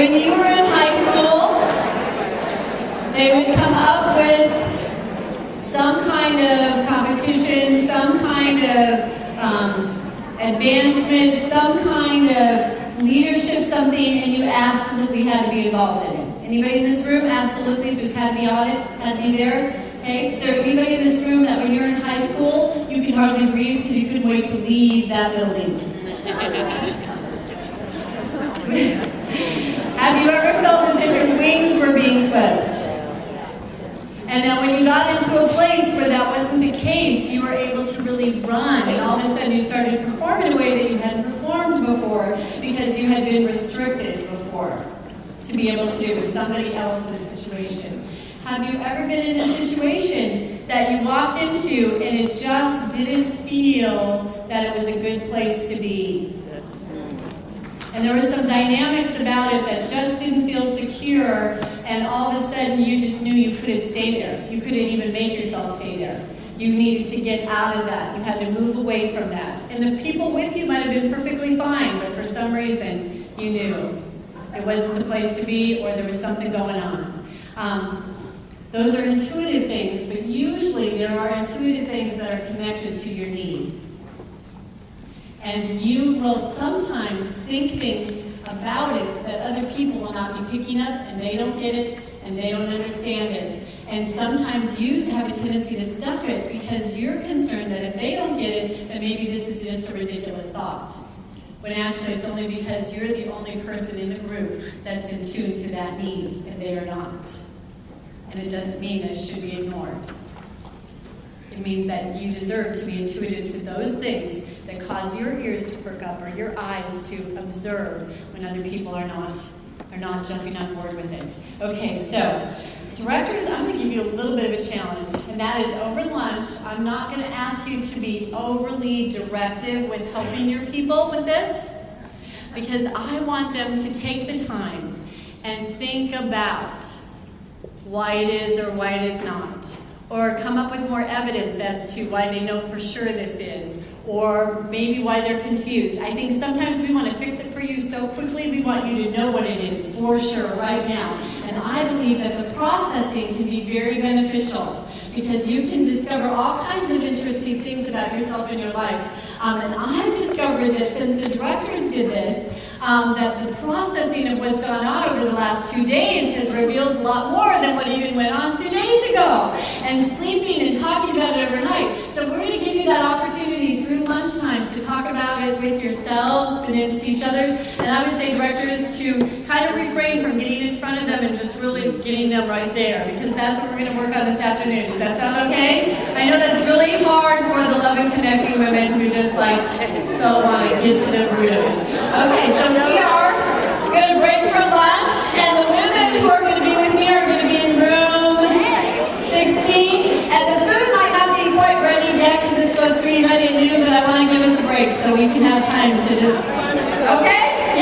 when you were in high school, they would come up with some kind of competition, some kind of advancement, some kind of leadership, something, and you absolutely had to be involved in it. Anybody in this room absolutely just had to be on it, had to be there? Okay, is there anybody in this room that when you were in high school, you could hardly breathe because you couldn't wait to leave that building? Have you ever felt as if your wings were being clipped? And then when you got into a place where that wasn't the case, you were able to really run, and all of a sudden you started to perform in a way that you hadn't performed before because you had been restricted before to be able to do with somebody else's situation. Have you ever been in a situation that you walked into and it just didn't feel that it was a good place to be? And there were some dynamics about it that just didn't feel secure, and all of a sudden you just knew you couldn't stay there. You couldn't even make yourself stay there. You needed to get out of that. You had to move away from that. And the people with you might have been perfectly fine, but for some reason you knew it wasn't the place to be, or there was something going on. Those are intuitive things, but usually there are intuitive things that are connected to your need. And you will sometimes think things about it that other people will not be picking up, and they don't get it, and they don't understand it. And sometimes you have a tendency to stuff it because you're concerned that if they don't get it, then maybe this is just a ridiculous thought. When actually it's only because you're the only person in the group that's in tune to that need, and they are not. And it doesn't mean that it should be ignored. It means that you deserve to be intuitive to those things that cause your ears to perk up or your eyes to observe when other people are not jumping on board with it. Okay, so directors, I'm going to give you a little bit of a challenge, and that is over lunch. I'm not going to ask you to be overly directive with helping your people with this, because I want them to take the time and think about why it is or why it is not, or come up with more evidence as to why they know for sure this is, or maybe why they're confused. I think sometimes we want to fix it for you so quickly, we want you to know what it is for sure right now. And I believe that the processing can be very beneficial, because you can discover all kinds of interesting things about yourself in your life. And I've discovered that since the directors did this, that the processing of what's gone on over the last 2 days has revealed a lot more than what even went on 2 days ago. And sleeping and talking about it overnight. So we're going to give you that opportunity through lunchtime to talk about it with yourselves, against each other. And I would say directors to kind of refrain from getting in front of them and just really getting them right there, because that's what we're going to work on this afternoon. Does that sound okay? I know that's really hard for the loving, connecting women who just so want to get to the root of it. Okay, so we are going to break for lunch, and the women who are going to be with me are going to be in room 16, and the food might not be quite ready yet because it's supposed to be ready at noon, but I want to give us a break so we can have time to just, okay?